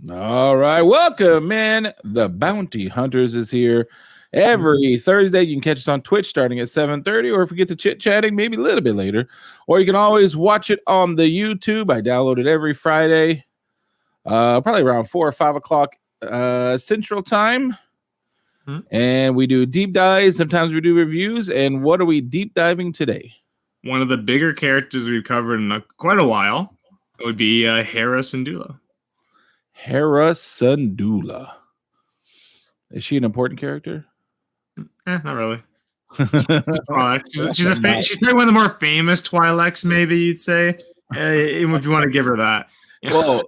All right, welcome in. The Bounty Hunters is here every Thursday. You can catch us on Twitch starting at 7:30, or if we get to chit-chatting, maybe a little bit later. Or you can always watch it on the YouTube. I download it every Friday, probably around 4 or 5 o'clock Central Time. And we do deep dives. Sometimes we do reviews. And what are we deep diving today? One of the bigger characters we've covered in quite a while would be Hera Syndulla. Hera Syndulla. Is she an important character? Not really. She's probably one of the more famous twi'leks, maybe you'd say, if you want to give her that. Well,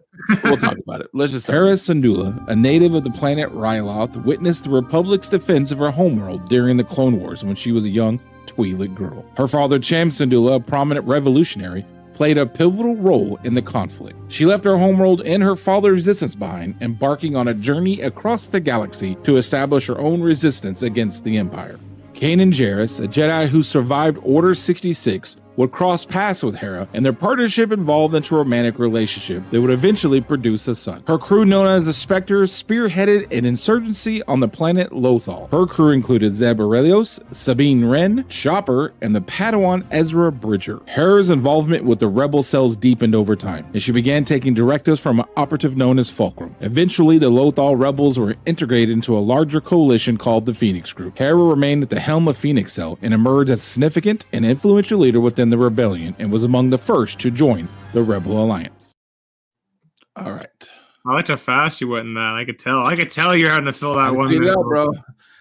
we'll talk about it. Let's just Hera Syndulla, a native of the planet Ryloth, witnessed the Republic's defense of her homeworld during the Clone Wars when she was a young twi'lek girl. Her father, Cham Syndulla, a prominent revolutionary, played a pivotal role in the conflict. She left her homeworld and her father's resistance behind, embarking on a journey across the galaxy to establish her own resistance against the Empire. Kanan, a Jedi who survived Order 66, would cross paths with Hera, and their partnership evolved into a romantic relationship that would eventually produce a son. Her crew, known as the Spectre, spearheaded an insurgency on the planet Lothal. Her crew included Zeb Aurelios, Sabine Wren, Chopper, and the Padawan Ezra Bridger. Hera's involvement with the rebel cells deepened over time, and she began taking directives from an operative known as Fulcrum. Eventually, the Lothal rebels were integrated into a larger coalition called the Phoenix Group. Hera remained at the helm of Phoenix Cell and emerged as a significant and influential leader within the rebellion, and was among the first to join the Rebel Alliance. All right. I liked how fast you went in that. I could tell you're having to fill that 1 minute. Up, bro.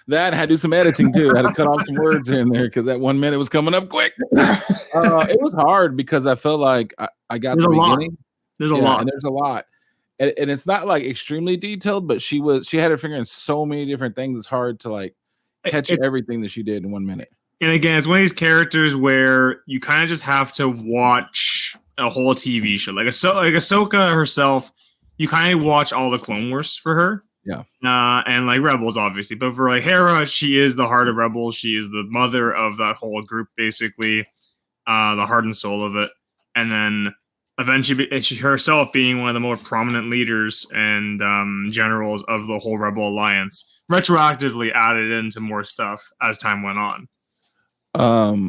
That I had to do some editing too. I had to cut off some words here and there because that 1 minute was coming up quick. It was hard because I felt like I got the beginning. There's a lot. And there's a lot. And it's not like extremely detailed, but she had her finger in so many different things. It's hard to like catch everything that she did in 1 minute. And again, it's one of these characters where you kind of just have to watch a whole TV show. Like Ahsoka herself, you kind of watch all the Clone Wars for her. Yeah. And like Rebels, obviously. But for like Hera, she is the heart of Rebels. She is the mother of that whole group, basically. The heart and soul of it. And then eventually she herself being one of the more prominent leaders and generals of the whole Rebel Alliance, retroactively added into more stuff as time went on. How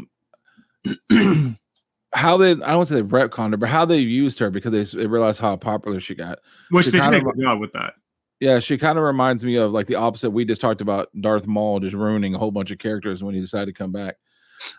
they, I don't want to say they retconned her, but how they used her because they realized how popular she got. Which they did a good job with that. Yeah, she kind of reminds me of like the opposite. We just talked about Darth Maul just ruining a whole bunch of characters when he decided to come back.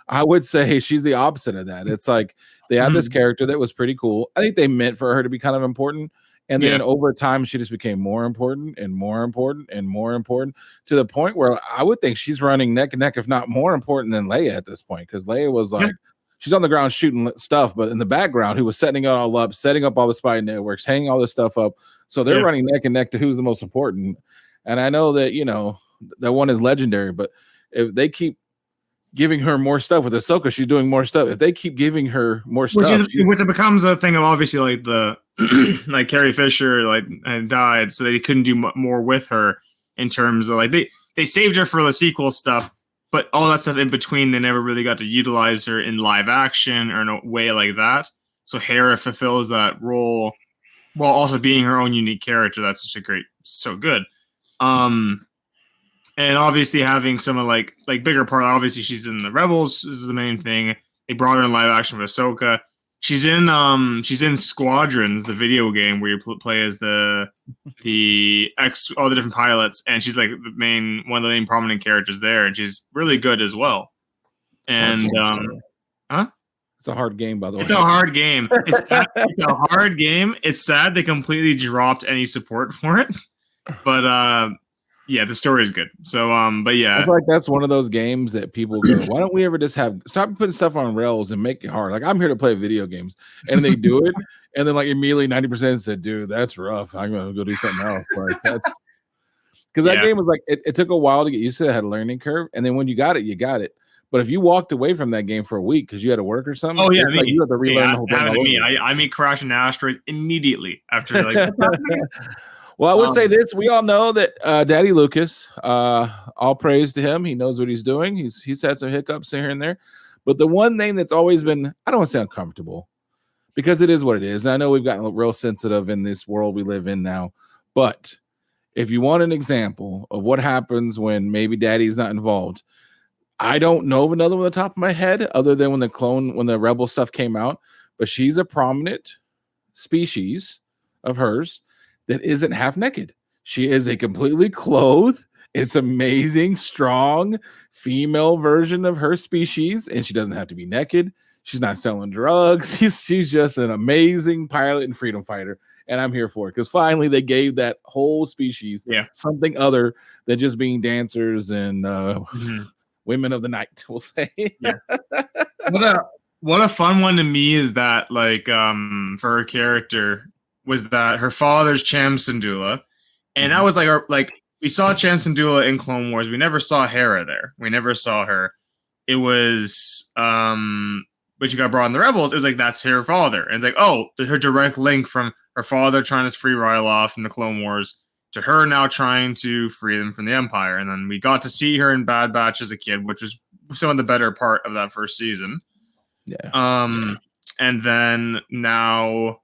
I would say she's the opposite of that. It's like they had this character that was pretty cool. I think they meant for her to be kind of important. And then over time, she just became more important and more important and more important to the point where I would think she's running neck and neck, if not more important than Leia at this point. Because Leia was like, she's on the ground shooting stuff, but in the background, who was setting it all up, setting up all the spy networks, hanging all this stuff up. So they're running neck and neck to who's the most important. And I know that, you know, that one is legendary, but if they keep giving her more stuff with Ahsoka, she's doing more stuff. If they keep giving her more stuff, which it becomes a thing of obviously like the like Carrie Fisher like had died, so they couldn't do more with her in terms of like they saved her for the sequel stuff, but all that stuff in between they never really got to utilize her in live action or in a way like that. So Hera fulfills that role while also being her own unique character. That's just so good. And obviously having some of like bigger part, obviously she's in the Rebels. This is the main thing. They brought her in live action with Ahsoka. She's in Squadrons, the video game where you play as all the different pilots, and she's like one of the main prominent characters there, and she's really good as well. And it's a hard game, by the way. It's a hard game. It's a hard game. It's sad they completely dropped any support for it, but yeah, the story is good. So, but yeah, I feel like that's one of those games that people go, why don't we ever just stop putting stuff on rails and make it hard? Like, I'm here to play video games, and they do it, and then like immediately 90% said, dude, that's rough. I'm gonna go do something else. Like that's because that game was like it took a while to get used to. It had a learning curve, and then when you got it, you got it. But if you walked away from that game for a week because you had to work or something, like you had to relearn the whole thing. I mean, crashing asteroids immediately after like. Well, I would say this. We all know that Daddy Lucas, all praise to him. He knows what he's doing. He's had some hiccups here and there. But the one thing that's always been, I don't want to say uncomfortable, because it is what it is. And I know we've gotten real sensitive in this world we live in now. But if you want an example of what happens when maybe daddy's not involved, I don't know of another one on the top of my head other than when the rebel stuff came out, but she's a prominent species of hers that isn't half naked. She is a completely clothed, it's amazing, strong female version of her species, and she doesn't have to be naked. She's not selling drugs. She's just an amazing pilot and freedom fighter. And I'm here for it because finally they gave that whole species something other than just being dancers and women of the night, we'll say. Yeah. What a fun one to me is that, like, for her character was that her father's Cham Syndulla, and that was like we saw Cham Syndulla in Clone Wars. We never saw Hera there. We never saw her. It was when she got brought in the Rebels, it was like that's her father, and it's like, oh, her direct link from her father trying to free Ryloth in the Clone Wars to her now trying to free them from the Empire. And then we got to see her in Bad Batch as a kid, which was some of the better part of that first season. Yeah. And then now,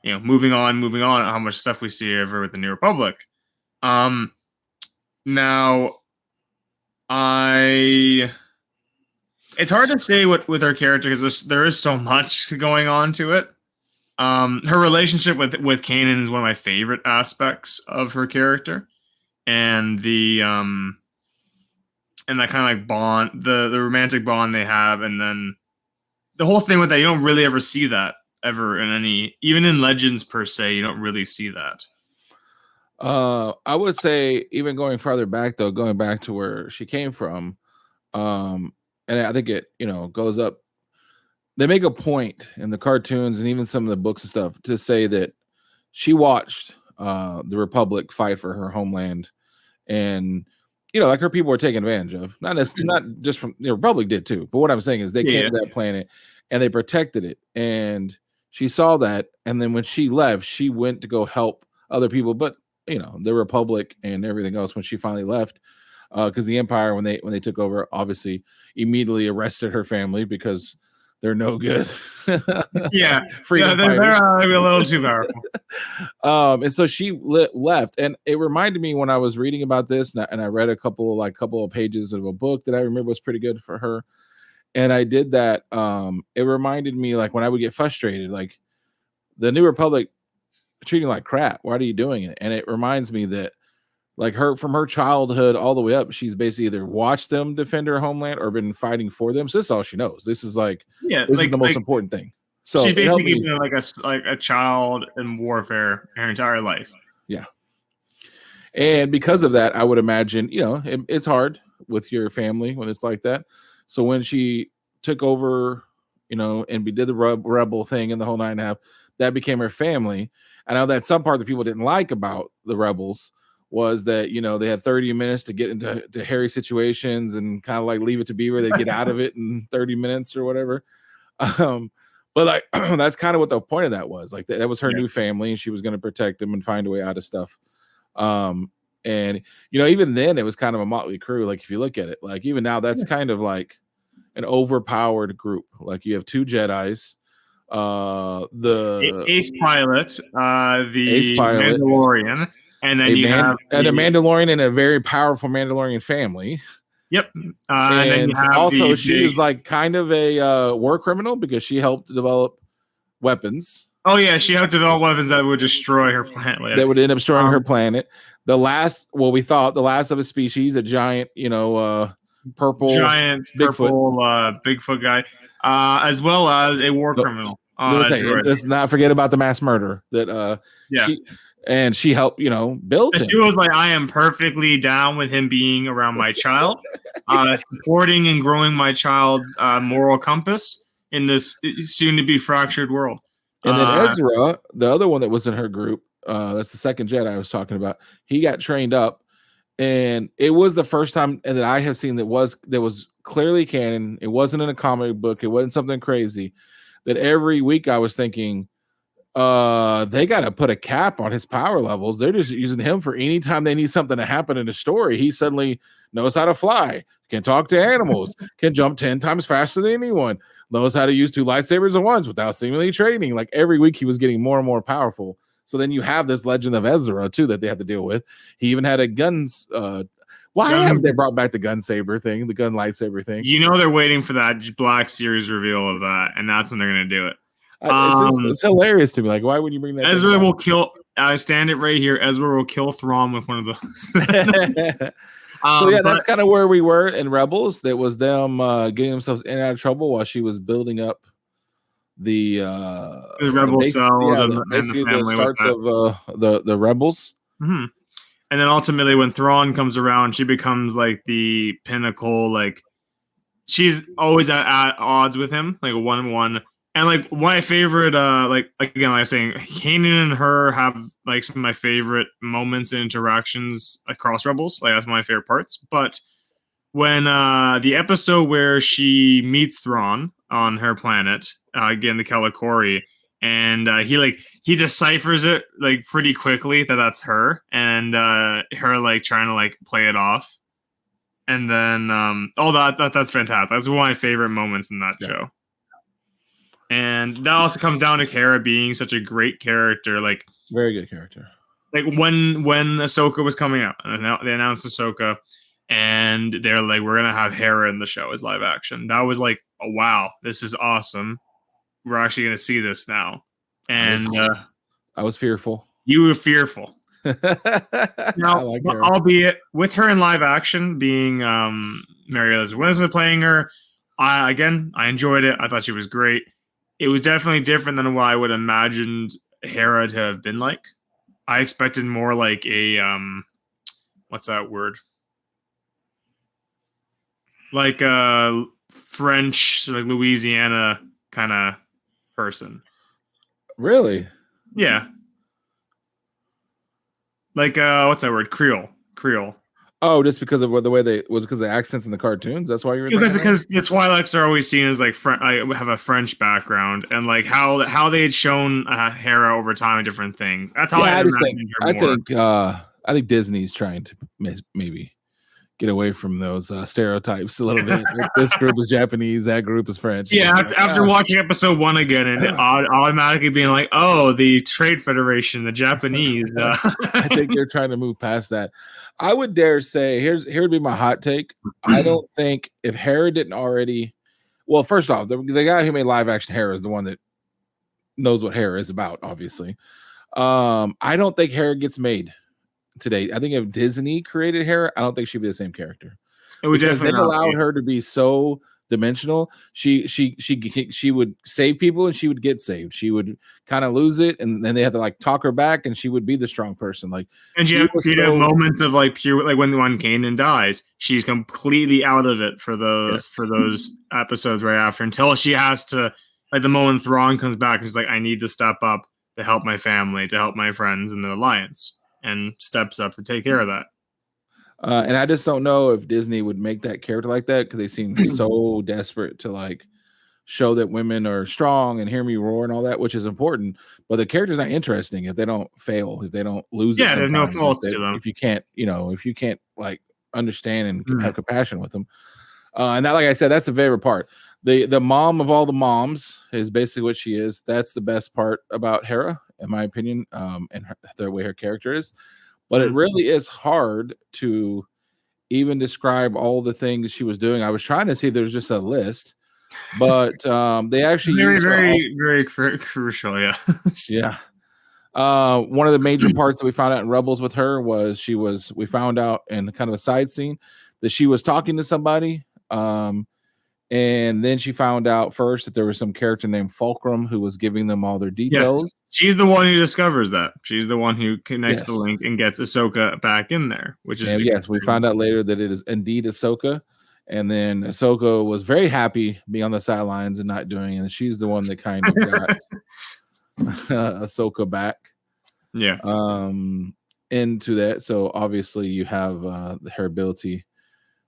moving on, how much stuff we see over with the New Republic. Now, it's hard to say what with her character because there is so much going on to it. Her relationship with Kanan is one of my favorite aspects of her character, and the and that kind of like bond, the romantic bond they have, and then the whole thing with that, you don't really ever see that ever in even in Legends per se, you don't really see that. I would say even going farther back though, going back to where she came from, and I think it goes up. They make a point in the cartoons and even some of the books and stuff to say that she watched the Republic fight for her homeland, and like her people were taken advantage of. Not just from the Republic did too, but what I'm saying is they came to that planet and they protected it, and she saw that, and then when she left, she went to go help other people, but the Republic and everything else when she finally left. Because the Empire, when they took over, obviously immediately arrested her family because they're no good. Yeah, they're a little too powerful. And so she left, and it reminded me when I was reading about this, and I read a couple of pages of a book that I remember was pretty good for her, and I did that. It reminded me like when I would get frustrated, like the New Republic treating like crap. Why are you doing it? And it reminds me that. Like from her childhood all the way up, she's basically either watched them defend her homeland or been fighting for them. So this is all she knows. This is this is the most important thing. So she's basically been like a child in warfare her entire life. Yeah. And because of that, I would imagine, it's hard with your family when it's like that. So when she took over, and we did the rebel thing and the whole 9.5, that became her family. I know that some part that people didn't like about the rebels was that they had 30 minutes to get into hairy situations and kind of like leave it to Beaver. They'd get out of it in 30 minutes or whatever. But like that's kind of what the point of that was. Like that was her new family, and she was going to protect them and find a way out of stuff. And even then it was kind of a motley crew. Like if you look at it, like even now that's kind of like an overpowered group. Like you have 2 Jedis, the ace pilot, the ace pilot, Mandalorian. And then you have a Mandalorian and a very powerful Mandalorian family. Yep. And then you have also she is like kind of a war criminal because she helped develop weapons. Oh yeah, she helped develop weapons that would destroy her planet later. That would end up destroying her planet. We thought the last of a species, a giant, purple Bigfoot guy, as well as a war criminal. Let's not forget about the mass murder that she helped, build him. She was like, I am perfectly down with him being around my child, supporting and growing my child's moral compass in this soon-to-be fractured world. And then Ezra, the other one that was in her group, that's the second Jedi I was talking about, he got trained up, and it was the first time that I have seen that was clearly canon. It wasn't in a comic book. It wasn't something crazy. That every week I was thinking, they got to put a cap on his power levels. They're just using him for any time they need something to happen in a story. He suddenly knows how to fly, can talk to animals, can jump 10 times faster than anyone, knows how to use 2 lightsabers at once without seemingly training. Like every week he was getting more and more powerful. So then you have this legend of Ezra too that they have to deal with. He even had a guns. Why haven't they brought back the gun saber thing, the gun lightsaber thing? You know they're waiting for that Black Series reveal of that, and that's when they're gonna do it. It's hilarious to me. Like, why would you bring that? Ezra will kill. I stand it right here. Ezra will kill Thrawn with one of those. So yeah, that's kind of where we were in Rebels. That was them getting themselves in and out of trouble while she was building up the rebel cells and basically the family starts of the rebels. Mm-hmm. And then ultimately, when Thrawn comes around, she becomes like the pinnacle. Like she's always at odds with him, like a 1-1. And like one of my favorite, like again, like I was saying, Kanan and her have like some of my favorite moments and interactions across Rebels. Like that's one of my favorite parts. But when the episode where she meets Thrawn on her planet, again the Kalikori, and he deciphers it like pretty quickly that's her, and her like trying to like play it off, and then that's fantastic. That's one of my favorite moments in that show. And that also comes down to Hera being such a great character, like very good character. Like when Ahsoka was coming out, and they announced Ahsoka, and they're like, "We're gonna have Hera in the show as live action." That was like, "Oh wow, this is awesome! We're actually gonna see this now." And I was fearful. You were fearful. Now, albeit with her in live action, being Mary Elizabeth Winstead playing her, I enjoyed it. I thought she was great. It was definitely different than what I would have imagined Hera to have been like. I expected more like a what's that word? Like a French, like Louisiana kind of person. Really? Yeah. Like what's that word? Creole. Oh, just because of the way because of the accents in the cartoons. That's why you were because the Twi'leks are always seen as like I have a French background, and like how they had shown Hera over time and different things. That's how I think Disney's trying to maybe get away from those stereotypes a little bit. This group is Japanese, that group is French. Yeah, after watching episode 1 again and automatically being like, oh, the Trade Federation, the Japanese. I think they're trying to move past that. I would dare say, here would be my hot take. I don't think if Hera didn't already, well, first off, the guy who made live action Hera is the one that knows what Hera is about, obviously. I don't think Hera gets made today. I think if Disney created Hera, I don't think she'd be the same character. It would definitely they allowed her to be so dimensional. She would save people and she would get saved. She would kind of lose it, and then they have to like talk her back, and she would be the strong person. Like, and she'd have moments of like pure, like when Kanan dies, she's completely out of it for those episodes right after, until she has to, like the moment Thrawn comes back and she's like, I need to step up to help my family, to help my friends in the Alliance, and steps up to take care of that. And I just don't know if Disney would make that character like that, because they seem so desperate to like show that women are strong and hear me roar and all that, which is important. But the character's not interesting if they don't fail, if they don't lose. Yeah, there's no faults to them. If you can't like understand and have compassion with them. And that, like I said, that's the favorite part. The mom of all the moms is basically what she is. That's the best part about Hera, in my opinion, and the way her character is. But it really is hard to even describe all the things she was doing. I was trying to see if there's just a list, but they actually very crucial. Yeah. Yeah. One of the major parts that we found out in Rebels with her was we found out in kind of a side scene that she was talking to somebody. And then she found out first that there was some character named Fulcrum who was giving them all their details. Yes. She's the one who discovers that. She's the one who connects the link and gets Ahsoka back in there, which is we found out later that it is indeed Ahsoka. And then Ahsoka was very happy being on the sidelines and not doing it. And she's the one that kind of got Ahsoka back. Yeah. Into that. So obviously you have her ability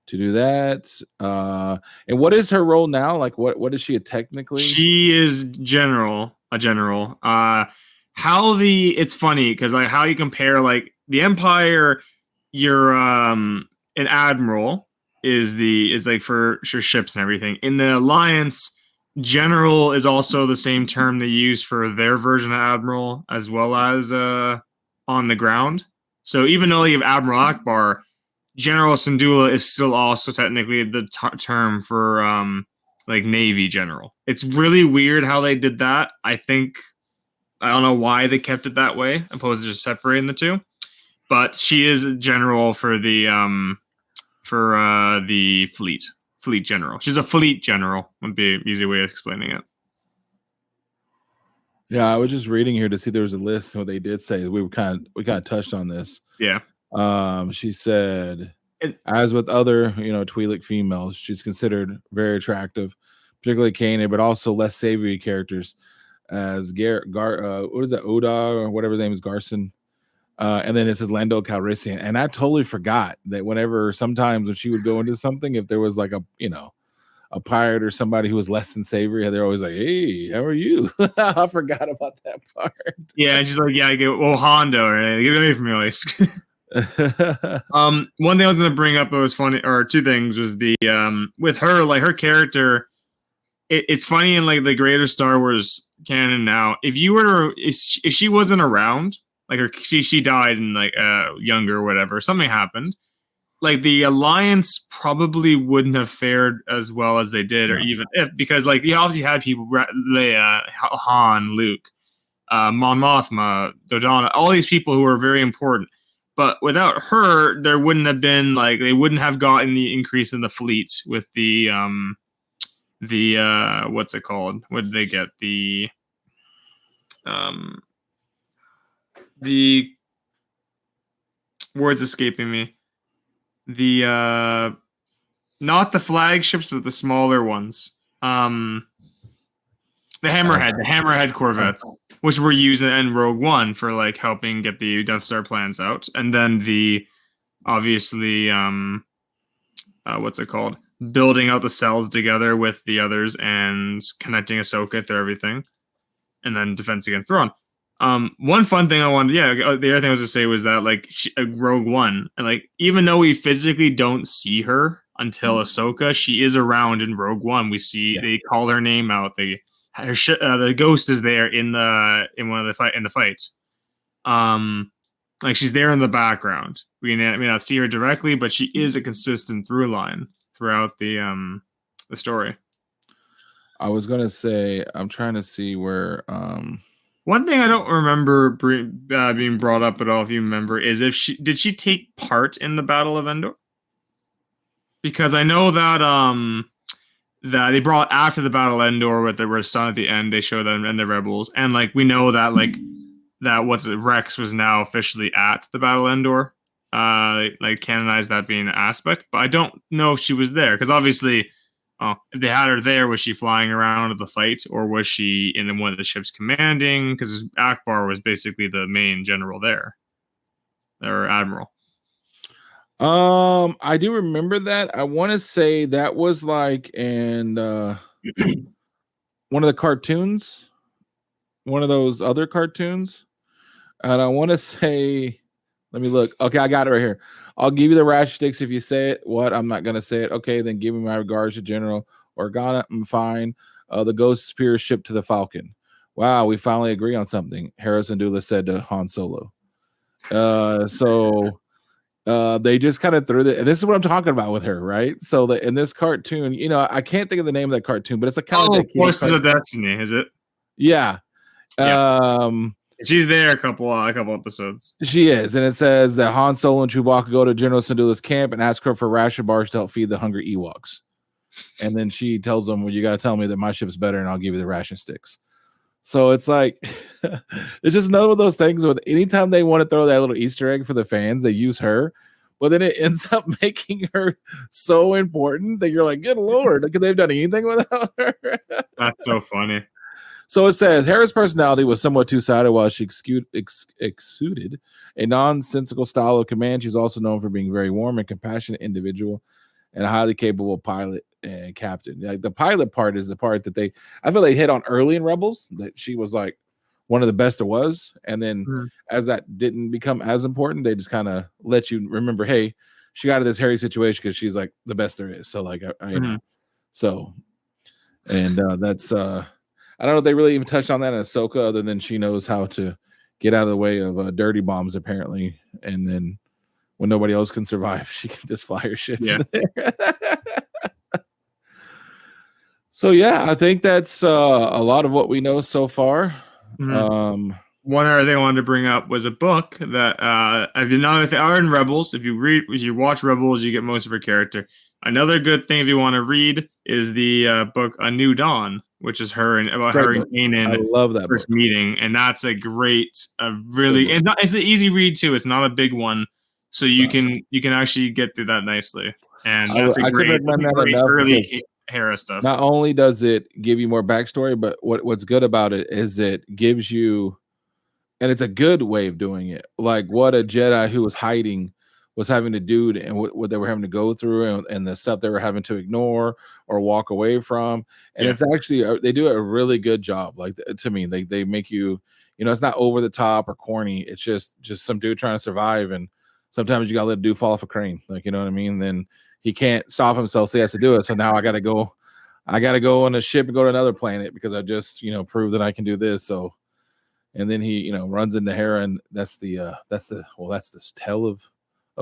to do that. And what is her role now? Like what is she technically? She is a general. It's funny because like how you compare like the Empire, you're an admiral is like for ships and everything. In the Alliance, general is also the same term they use for their version of admiral as well as on the ground. So even though you have Admiral Akbar, General Syndulla is still also technically the term for like Navy general. It's really weird how they did that. I don't know why they kept it that way, opposed to just separating the two. But she is a general for the fleet general. She's a fleet general. Would be an easy way of explaining it. Yeah, I was just reading here to see there was a list. What they did say, we kind of touched on this. Yeah. She said, as with other, twi'lek females, she's considered very attractive, particularly Kanan, but also less savory characters as what is that, Oda or whatever his name is, Garson. And then it says Lando Calrissian. And I totally forgot that sometimes when she would go into something, if there was like a pirate or somebody who was less than savory, they're always like, "Hey, how are you?" I forgot about that part. Yeah, and she's like, "Yeah, I get Hondo, right? Get away from me, like." One thing I was gonna bring up that was funny, or two things, was the with her, like her character. It's funny in like the greater Star Wars canon now. If she wasn't around, like she died in like younger or whatever, something happened. Like the Alliance probably wouldn't have fared as well as they did, or even because like you obviously had people, Leia, Han, Luke, Mon Mothma, Dodonna, all these people who were very important. But without her, there wouldn't have been they wouldn't have gotten the increase in the fleet with the what's it called? What did they get? The words escaping me. The not the flagships, but the smaller ones. The Hammerhead Corvettes, which were used in Rogue One for like helping get the Death Star plans out, and then obviously what's it called? Building out the cells together with the others and connecting Ahsoka to everything, and then Defense Against Thrawn. One fun thing the other thing I was gonna say was that like Rogue One, and like even though we physically don't see her until Ahsoka, she is around in Rogue One. We see they call her name out. The ghost is there in the fight. Like she's there in the background. We may not see her directly, but she is a consistent through line throughout the story. I was gonna say, I'm trying to see where. One thing I don't remember being brought up at all, if you remember, is did she take part in the Battle of Endor? Because I know that that they brought after the Battle of Endor with the sun at the end, they showed them and the rebels, and like we know that Rex was now officially at the Battle of Endor, like canonized that being an aspect, but I don't know if she was there because obviously. If they had her there, was she flying around at the fight, or was she in one of the ships commanding? Because Akbar was basically the main general there, or admiral. I do remember that. I want to say that was like in one of the cartoons, one of those other cartoons, and I want to say, let me look. Okay, I got it right here. I'll give you the rash sticks if you say it. What? I'm not going to say it. Okay, then give me my regards to General Organa. I'm fine. The Ghost Spear ship to the Falcon. Wow, we finally agree on something, Hera Syndulla said to Han Solo. So they just kind of threw and this is what I'm talking about with her, right? So in this cartoon, I can't think of the name of that cartoon, but it's a kind of Forces of Destiny, is it? Yeah. She's there a couple episodes. She is, and it says that Han Solo and Chewbacca go to General Syndulla's camp and ask her for ration bars to help feed the hungry Ewoks. And then she tells them, "Well, you got to tell me that my ship's better, and I'll give you the ration sticks." So it's like it's just another of those things with anytime they want to throw that little Easter egg for the fans, they use her, but then it ends up making her so important that you're like, "Good Lord, could they've done anything without her?" That's so funny. So it says Hera's personality was somewhat two-sided while she exuded a nonsensical style of command. She was also known for being a very warm and compassionate individual and a highly capable pilot and captain. Like the pilot part is the part that I feel they hit on early in Rebels, that she was like one of the best there was. And then as that didn't become as important, they just kind of let you remember, hey, she got out of this hairy situation because she's like the best there is. So like, I you know, so. And that's I don't know if they really even touched on that in Ahsoka, other than she knows how to get out of the way of dirty bombs, apparently. And then when nobody else can survive, she can just fly her ship into there. So yeah, I think that's a lot of what we know so far. Mm-hmm. One other thing I wanted to bring up was a book that if you know, if they are in Rebels, if you watch Rebels, you get most of her character. Another good thing if you want to read is the book A New Dawn, which is her and about her and Kanan. I love that first meeting, and that's a great, really, it's an easy read too. It's not a big one, so you can actually get through that nicely. And that's a great early Hera stuff. Not only does it give you more backstory, but what's good about it is it gives you, and it's a good way of doing it, like what a Jedi who was hiding was having to do, and what they were having to go through, and the stuff they were having to ignore or walk away from. And it's actually, they do a really good job. Like, to me, they make you, it's not over the top or corny. It's just some dude trying to survive, and sometimes you gotta let a dude fall off a crane, like, you know what I mean? Then he can't stop himself, so he has to do it. So now I gotta go on a ship and go to another planet because I just proved that I can do this. So, and then he runs into Hera, and that's the tale of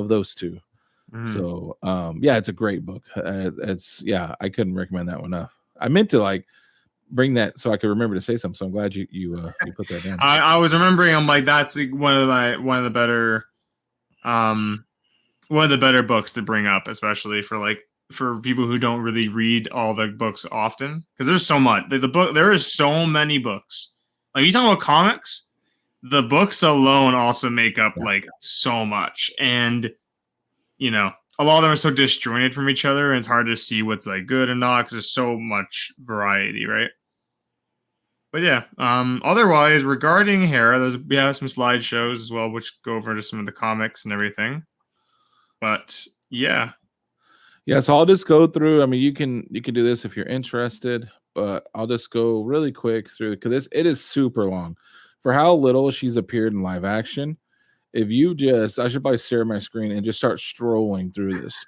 those two. So yeah, it's a great book. I couldn't recommend that one enough. I meant to bring that so I could remember to say something, so I'm glad you put that down. I was remembering, I'm like, that's one of the better books to bring up, especially for people who don't really read all the books often, because there's so much. There is so many books. Like, you talking about comics, the books alone also make up so much, and a lot of them are so disjointed from each other, and it's hard to see what's good and not, because there's so much variety, right? But yeah, otherwise, regarding Hera, we have some slideshows as well, which go over to some of the comics and everything. But yeah. So I'll just go through. I mean, you can do this if you're interested, but I'll just go really quick through, because it is super long for how little she's appeared in live action. If you I should probably share my screen and just start strolling through this.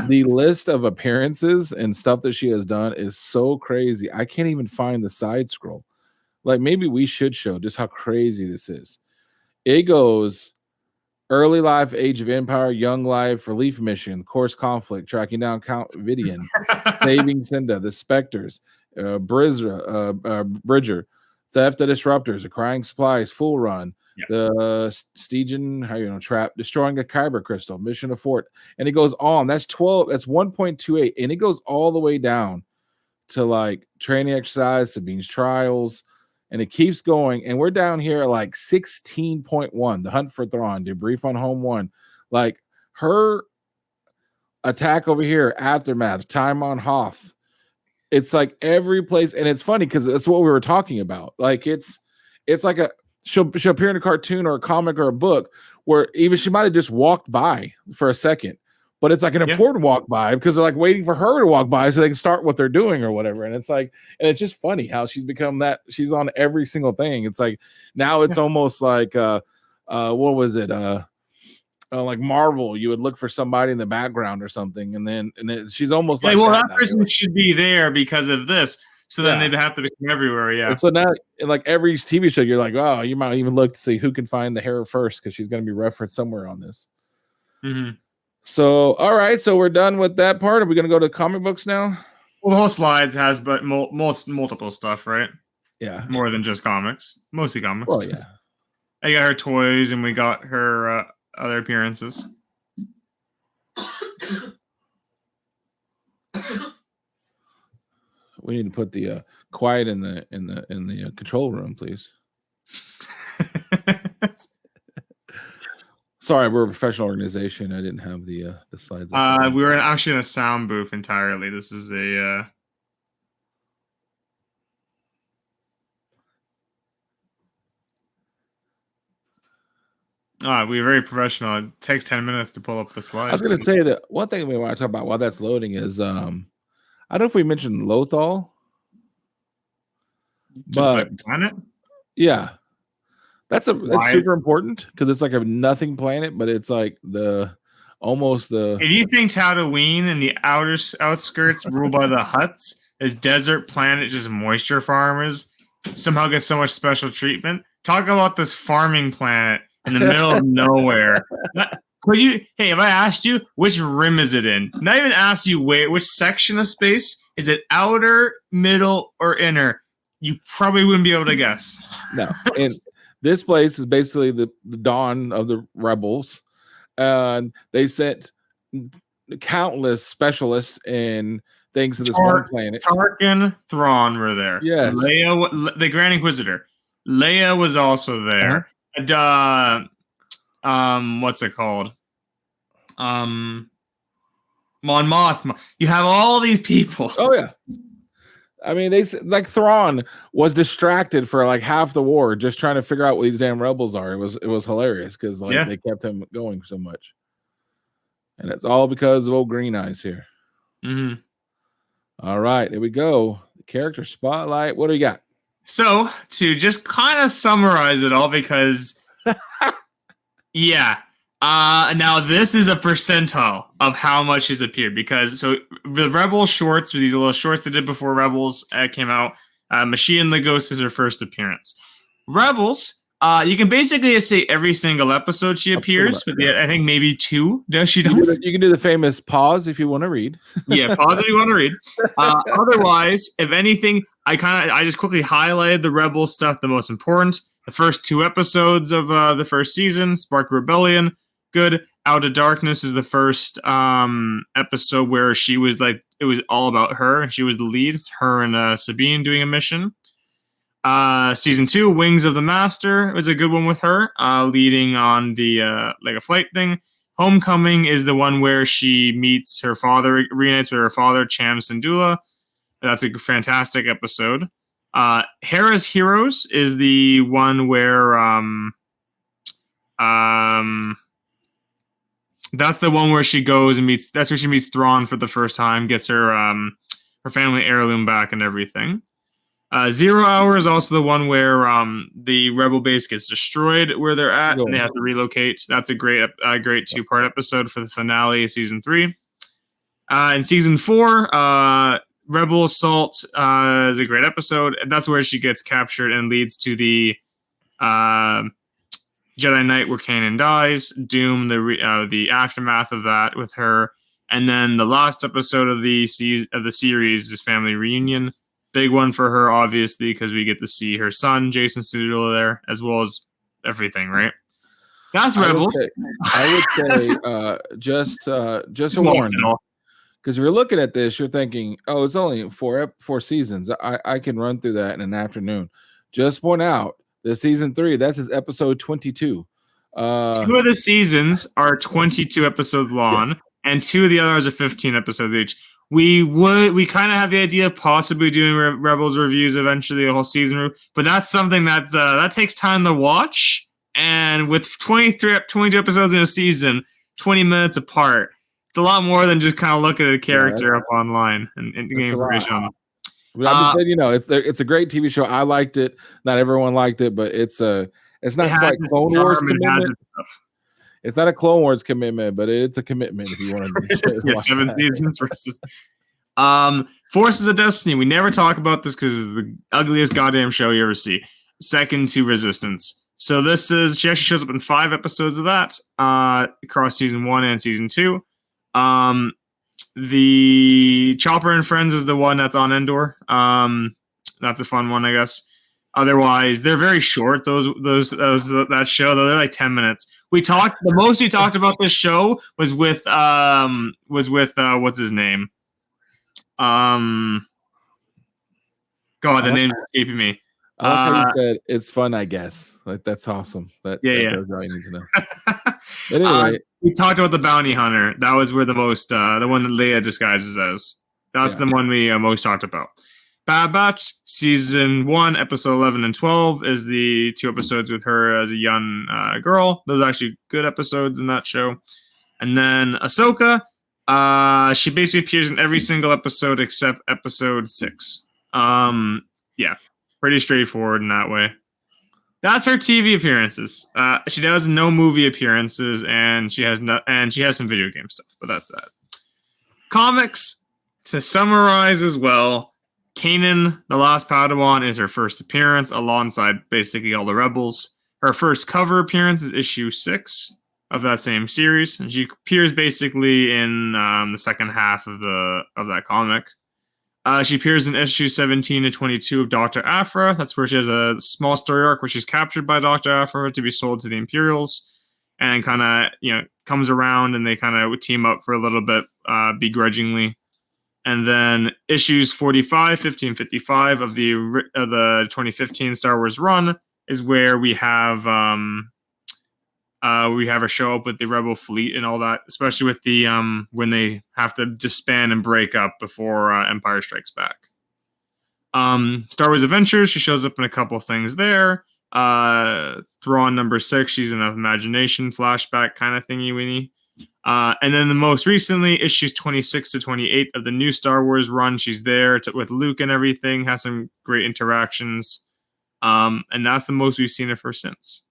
The list of appearances and stuff that she has done is so crazy. I can't even find the side scroll. Like, maybe we should show just how crazy this is. It goes early life, Age of Empire, young life, relief mission, course conflict, tracking down Count Vidian, saving Cinda, the Spectres, Bridger, theft of disruptors, acquiring supplies, full run, the Stygian, trap, destroying a kyber crystal, mission of fort, and it goes on. That's 12. That's 1.28, and it goes all the way down to training exercise, Sabine's trials, and it keeps going. And we're down here at 16.1, the hunt for Thrawn, debrief on home one, her attack over here, aftermath, time on Hoth. It's every place, and it's funny because that's what we were talking about. It's like she'll appear in a cartoon or a comic or a book where even she might have just walked by for a second, but it's an important walk by, because they're waiting for her to walk by so they can start what they're doing or whatever. And it's and it's just funny how she's become that. She's on every single thing. It's now it's almost what was it? Like Marvel, you would look for somebody in the background or something, and then she's almost that person should be there because of this. So then they'd have to be everywhere, And so now, in every TV show, you're oh, you might even look to see who can find the Hera first, because she's going to be referenced somewhere on this. So, all right, so we're done with that part. Are we going to go to comic books now? Well, the whole slides has multiple stuff, right? Yeah, more than just comics. Mostly comics. Well, yeah. I got her toys, and we got her other appearances. We need to put the quiet in the control room, please. Sorry, we're a professional organization. I didn't have the slides. We were actually in a sound booth entirely. This is a we were very professional. It takes 10 minutes to pull up the slides. I was going to say that one thing we want to talk about while that's loading is I don't know if we mentioned Lothal. But planet? Yeah. That's super important, because it's a nothing planet, but it's If you think Tatooine and the outskirts ruled by the Hutts, this desert planet, just moisture farmers, somehow gets so much special treatment. Talk about this farming planet in the middle of nowhere. Hey, if I asked you, which rim is it in? Not even asked you which section of space. Is it outer, middle, or inner? You probably wouldn't be able to guess. No. And this place is basically the dawn of the rebels. They sent countless specialists and things to this one planet. Tarkin, Thrawn were there. Yes. Leia, the Grand Inquisitor. Leia was also there. What's it called? Mon Mothma. You have all these people. Oh yeah. I mean, Thrawn was distracted for like half the war just trying to figure out what these damn rebels are. It was hilarious because they kept him going so much, and it's all because of old Green Eyes here. Mm-hmm. All right, here we go. The character spotlight. What do you got? So to just kind of summarize it all, because now this is a percentile of how much has appeared, because so the Rebels shorts, or these little shorts they did before Rebels came out, Machine the Ghost is her first appearance. Rebels, you can basically just say every single episode she appears, but I think maybe 2. Does she? You can do the famous pause if you want to read. Yeah, pause if you want to read. Otherwise, if anything, I just quickly highlighted the Rebel stuff, the most important. The first 2 episodes of the first season, Spark Rebellion. Good. Out of Darkness is the first episode where she was like, it was all about her, and she was the lead. It's her and Sabine doing a mission. Season 2, Wings of the Master, was a good one with her, leading on the like a flight thing. Homecoming is the one where she meets her father, reunites with her father, Cham Syndulla. That's a fantastic episode. Hera's Heroes is the one where that's the one where she goes and meets. That's where she meets Thrawn for the first time, gets her family heirloom back and everything. 0 Hour is also the one where the Rebel base gets destroyed where they're at, and they have to relocate. That's a great 2-part episode for the finale of season 3. In season 4, Rebel Assault is a great episode. That's where she gets captured and leads to the Jedi Knight where Kanan dies. Doom, the aftermath of that with her, and then the last episode of the series is Family Reunion. Big one for her, obviously, because we get to see her son, Jason Syndulla, there, as well as everything, right? That's Rebels. I would say just a warning. Because if you're looking at this, you're thinking, oh, it's only 4 seasons. I can run through that in an afternoon. Just point out, the season 3, that's his episode 22. 2 of the seasons are 22 episodes long, yes, and 2 of the others are 15 episodes each. We kind of have the idea of possibly doing Rebels reviews eventually, a whole season, but that's something that takes time to watch. And with 22 episodes in a season, 20 minutes apart, it's a lot more than just kind of looking at a character up online and getting information on them. But I'm just saying, it's a great TV show. I liked it. Not everyone liked it, but it's not quite Clone Wars commitment. It's not a Clone Wars commitment, but it's a commitment if you want to do 7 seasons versus Forces of Destiny. We never talk about this because it's the ugliest goddamn show you ever see. Second to Resistance. So she actually shows up in 5 episodes of that across season 1 and season 2. The Chopper and Friends is the one that's on Endor. That's a fun one, I guess. Otherwise, they're very short. That show, though, they're like 10 minutes. The most we talked about this show was with what's his name? God, the name's escaping me. I like how you said it's fun, I guess. Like, that's awesome. That's all you need to know. But anyway, we talked about the Bounty Hunter. That was where the most the one that Leia disguises as. That's the one we most talked about. Bad Batch season 1, episode 11 and 12 is the 2 episodes with her as a young girl. Those are actually good episodes in that show. And then Ahsoka, she basically appears in every single episode except episode 6. Pretty straightforward in that way. That's her TV appearances. She does no movie appearances, and she has some video game stuff, but that's that. Comics, to summarize as well, Kanan, the last Padawan, is her first appearance alongside basically all the rebels. Her first cover appearance is issue 6 of that same series, and she appears basically in the second half of that comic. She appears in issue 17 to 22 of Dr. Aphra. That's where she has a small story arc where she's captured by Dr. Aphra to be sold to the Imperials, and kind of comes around, and they kind of team up for a little bit begrudgingly. And then issues 45, 50, and 55 of the 2015 Star Wars run is where we have her show up with the Rebel fleet and all that, especially with the when they have to disband and break up before Empire Strikes Back. Star Wars Adventures, she shows up in a couple things there. Thrawn number 6, she's in an imagination flashback kind of thingy-winny. And then the most recently, issues 26 to 28 of the new Star Wars run, she's there with Luke and everything, has some great interactions. And that's the most we've seen of her since.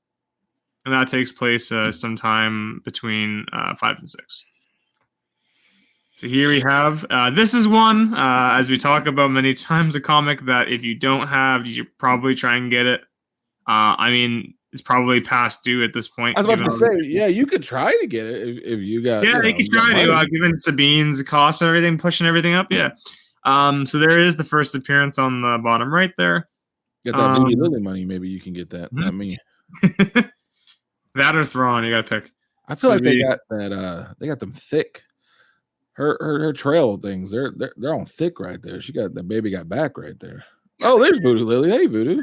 And that takes place sometime between 5 and 6. So here we have, this is one, as we talk about many times, a comic that if you don't have, you should probably try and get it. I mean, it's probably past due at this point. I was about to say, yeah, you could try to get it if you got. Yeah, you could try to, given Sabine's cost and everything, pushing everything up. Yeah. So there is the first appearance on the bottom right there. Get that Lady Lily money, maybe you can get that. Mm-hmm. Not me. That or Thrawn, you gotta pick. I feel like they got that. They got them thick. Her trail things, they're on thick right there. She got the baby got back right there. Oh, there's Voodoo Lily. Hey, Voodoo.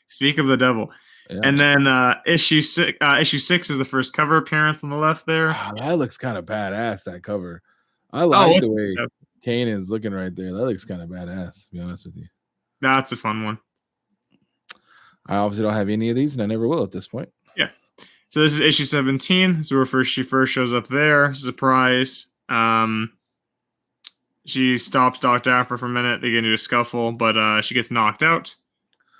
Speak of the devil. Yeah. And then issue 6 is the first cover appearance on the left there. Wow, that looks kind of badass, that cover. I like the way Kanan's looking right there. That looks kind of badass, to be honest with you. That's a fun one. I obviously don't have any of these, and I never will at this point. Yeah. So this is issue 17. This is where she first shows up there. Surprise. She stops Dr. Aphra for a minute. They get into a scuffle, but she gets knocked out.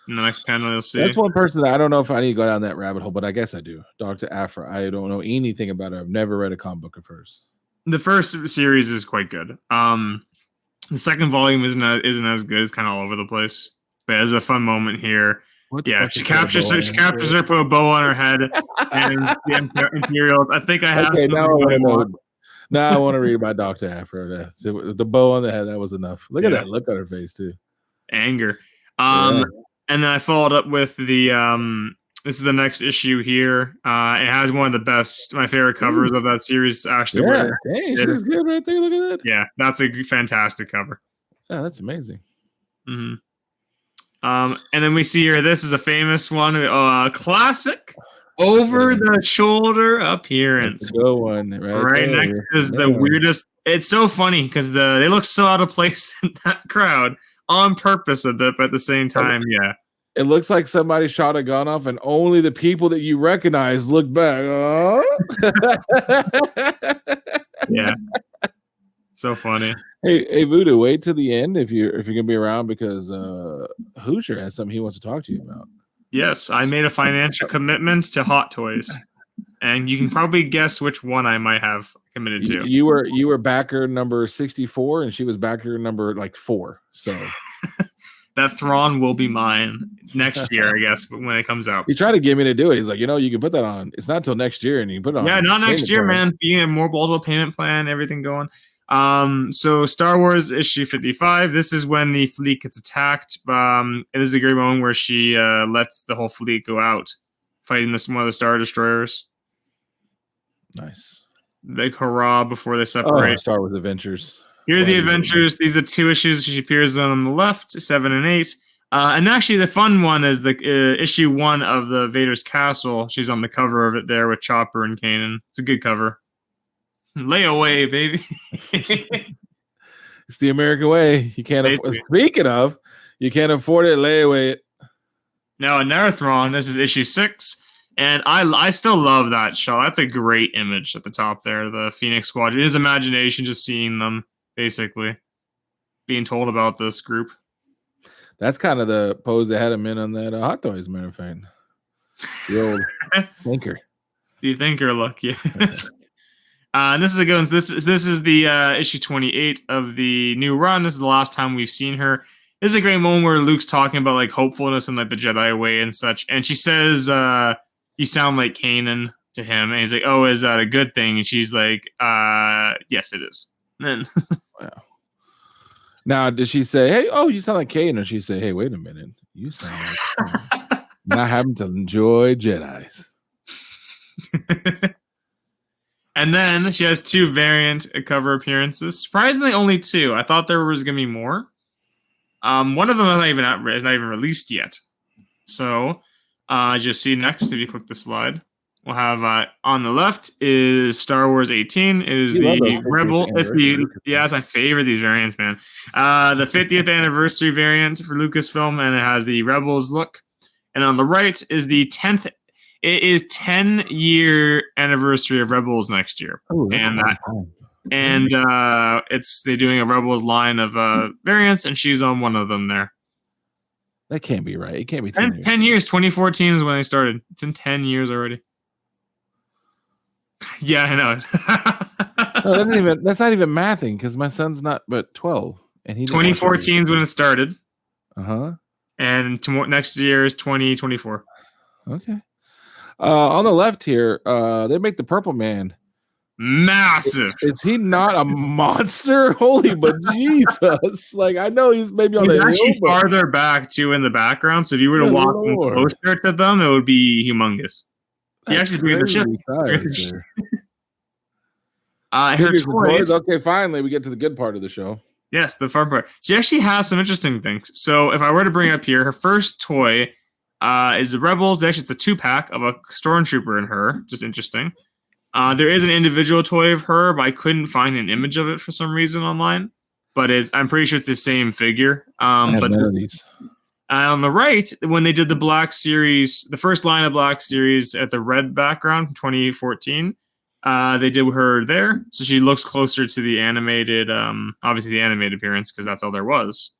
In the next panel, you'll see. That's one person that I don't know if I need to go down that rabbit hole, but I guess I do. Dr. Aphra. I don't know anything about her. I've never read a comic book of hers. The first series is quite good. The second volume isn't as good. It's kind of all over the place. But there's a fun moment here. She captures her, put a bow on her head, and the Imperials. I think I have. Okay, now I want to read about Dr. Aphra. The bow on the head, that was enough. Look at that look on her face too. Anger. And then I followed up with the this is the next issue here. It has one of the best, my favorite covers of that series. Ashley, dang, she's good right there. Look at that. Yeah, that's a fantastic cover. Yeah, that's amazing. Mm-hmm. And then we see here, this is a famous one, classic over the shoulder appearance. Go one right next is the weirdest. It's so funny because they look so out of place in that crowd on purpose a bit, but at the same time, yeah. It looks like somebody shot a gun off, and only the people that you recognize look back. Oh. Yeah. So funny. Hey, Voodoo, wait till the end if you're gonna be around, because Hoosier has something he wants to talk to you about. Yes, I made a financial commitment to Hot Toys, and you can probably guess which one I might have committed to. You were backer number 64, and she was backer number 4. So that Thrawn will be mine next year, I guess, but when it comes out. He tried to get me to do it. He's like, you can put that on. It's not till next year, and you can put it on. Yeah, not next year, man. Being a more multiple payment plan, everything going. So Star Wars issue 55. This is when the fleet gets attacked. It is a great moment where she lets the whole fleet go out, fighting one of the Star Destroyers. Nice. Big hurrah before they separate. Oh, Star Wars Adventures. Here's the adventures. These are 2 issues. She appears on the left, 7 and 8. And actually, the fun one is the issue 1 of the Vader's Castle. She's on the cover of it there with Chopper and Kanan. It's a good cover. Layaway, baby. It's the American way. You can't. Speaking of, you can't afford it. Layaway it. Now, another Thrawn. This is issue 6. And I still love that shot. That's a great image at the top there. The Phoenix Squadron. His imagination, just seeing them, basically, being told about this group. That's kind of the pose they had him in on that Hot Toys, matter of fact. The old thinker. The thinker look, yes. And this is a good one. This is the issue 28 of the new run. This is the last time we've seen her. this is a great moment where Luke's talking about like hopefulness and like the Jedi way and such, and she says, "You sound like Kanan" to him, and he's like, "Oh, is that a good thing?" And she's like, "Yes, it is." And then, wow. Now, did she say, "Hey, oh, you sound like Kanan"? Or she say, "Hey, wait a minute, you sound like not having to enjoy Jedi's." And then she has 2 variant cover appearances. Surprisingly, only 2. I thought there was gonna be more. One of them is not even released yet. So, as you'll see next, if you click the slide, we'll have on the left is Star Wars 18. It is the Rebel. It's my favorite these variants, man. The 50th anniversary variant for Lucasfilm, and it has the Rebels look. And on the right is the 10th. It is 10-year anniversary of Rebels next year. Oh, and they're doing a Rebels line of variants, and she's on one of them there. That can't be right. It can't be 10 years. 2014 is when they started. It's in 10 years already. Yeah, I know. No, that's not even mathing because my son's not but 12, and he 2014 is when it started. And next year is 2024. Okay. On the left here, they make the Purple Man massive. Is he not a monster? Holy but Jesus! Like I know he's maybe on the actually hill, but farther back too in the background. So if you were to walk closer to them, it would be humongous. He actually brings the ship. Her toys. Okay, finally we get to the good part of the show. Yes, the fun part. She actually has some interesting things. So if I were to bring up here, her first toy is the Rebels. Actually, it's a 2-pack of a stormtrooper in her. Just interesting. There is an individual toy of her, but I couldn't find an image of it for some reason online. But I'm pretty sure it's the same figure. On the right, when they did the Black Series, the first line of Black Series at the red background, 2014, they did her there. So she looks closer to the animated, obviously the animated appearance, because that's all there was.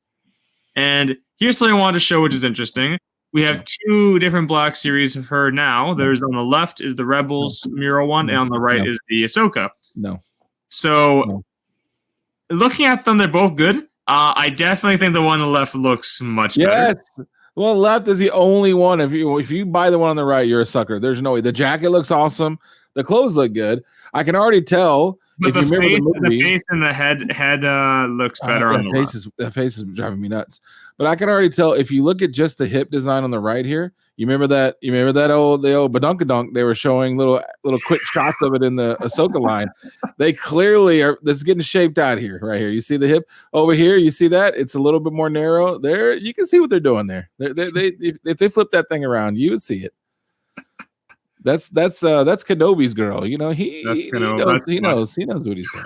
And here's something I wanted to show, which is interesting. We have 2 different Black Series of her now. There's on the left is the Rebels mural one, and on the right is the Ahsoka. So looking at them, they're both good. I definitely think the one on the left looks much better. Yes. The one on the left is the only one. If you buy the one on the right, you're a sucker. There's no way. The jacket looks awesome. The clothes look good. I can already tell. But the face and the head looks better on the left. The face is driving me nuts. But I can already tell if you look at just the hip design on the right here. You remember that old badunkadunk? They were showing little quick shots of it in the Ahsoka line. They clearly are. This is getting shaped out here, right here. You see the hip over here. You see that it's a little bit more narrow. There, you can see what they're doing there. If they flip that thing around, you would see it. That's Kenobi's girl. You know he knows what he's doing.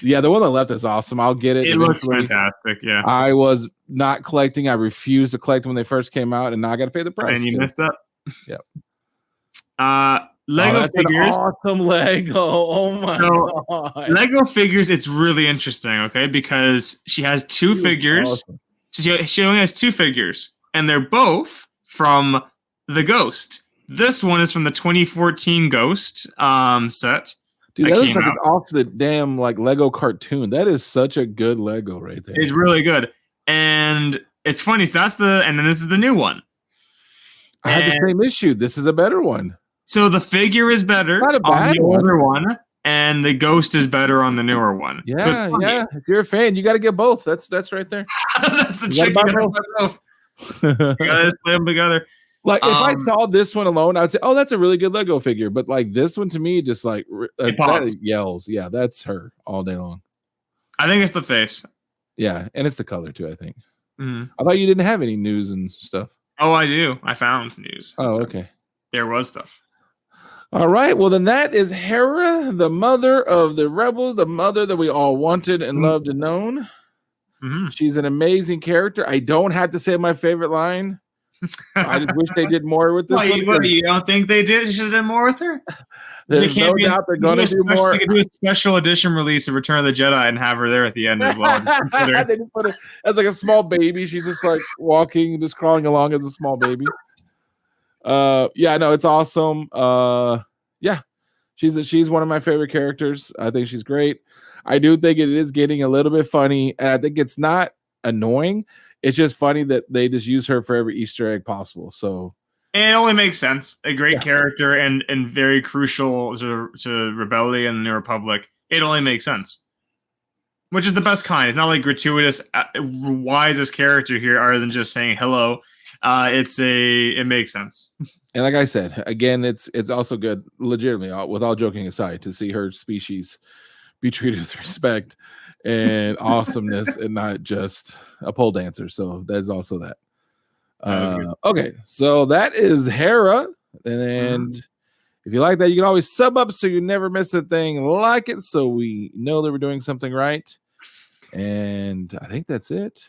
Yeah, the one on the left is awesome. I'll get it. It looks fantastic. Yeah, I was not collecting. I refused to collect when they first came out, and now I got to pay the price. And you messed up. Yep. Lego figures. Awesome Lego. Oh my god. Lego figures. It's really interesting. Okay, because she has 2 figures. Awesome. She only has 2 figures, and they're both from the Ghost. This one is from the 2014 Ghost set. Dude, that looks like it's off the damn Lego cartoon. That is such a good Lego right there. It's really good. And it's funny. So and then this is the new one. I had the same issue. This is a better one. So the figure is better on the older one, and the Ghost is better on the newer one. Yeah, yeah. If you're a fan, you got to get both. That's right there. That's the trick. You got to both. You got to play them together. If I saw this one alone, I would say, "Oh, that's a really good Lego figure." But this one to me, just that yells. Yeah, that's her all day long. I think it's the face. Yeah, and it's the color too. I think. Mm-hmm. I thought you didn't have any news and stuff. Oh, I do. I found news. Oh, okay. There was stuff. All right. Well, then that is Hera, the mother of the Rebels, the mother that we all wanted and loved and known. Mm-hmm. She's an amazing character. I don't have to say my favorite line. I just wish they did more with this. You don't think they did? You should have done more with her. There's no doubt they're going to do more. They could do a special edition release of Return of the Jedi and have her there at the end as well. They just put it as a small baby. She's just walking, just crawling along as a small baby. Yeah, no, it's awesome. Yeah, she's one of my favorite characters. I think she's great. I do think it is getting a little bit funny, and I think it's not annoying. It's just funny that they just use her for every Easter egg possible. So and it only makes sense. A great character and very crucial to Rebellion and the Republic. It only makes sense. Which is the best kind. It's not like gratuitous. Why is this character here other than just saying hello? It makes sense. And like I said, again, it's also good, legitimately, with all joking aside, to see her species be treated with respect and awesomeness and not just a pole dancer. So there's also that. Okay, so that is Hera. And if you like that, you can always sub up so you never miss a thing like it. So we know that we're doing something right. And I think that's it.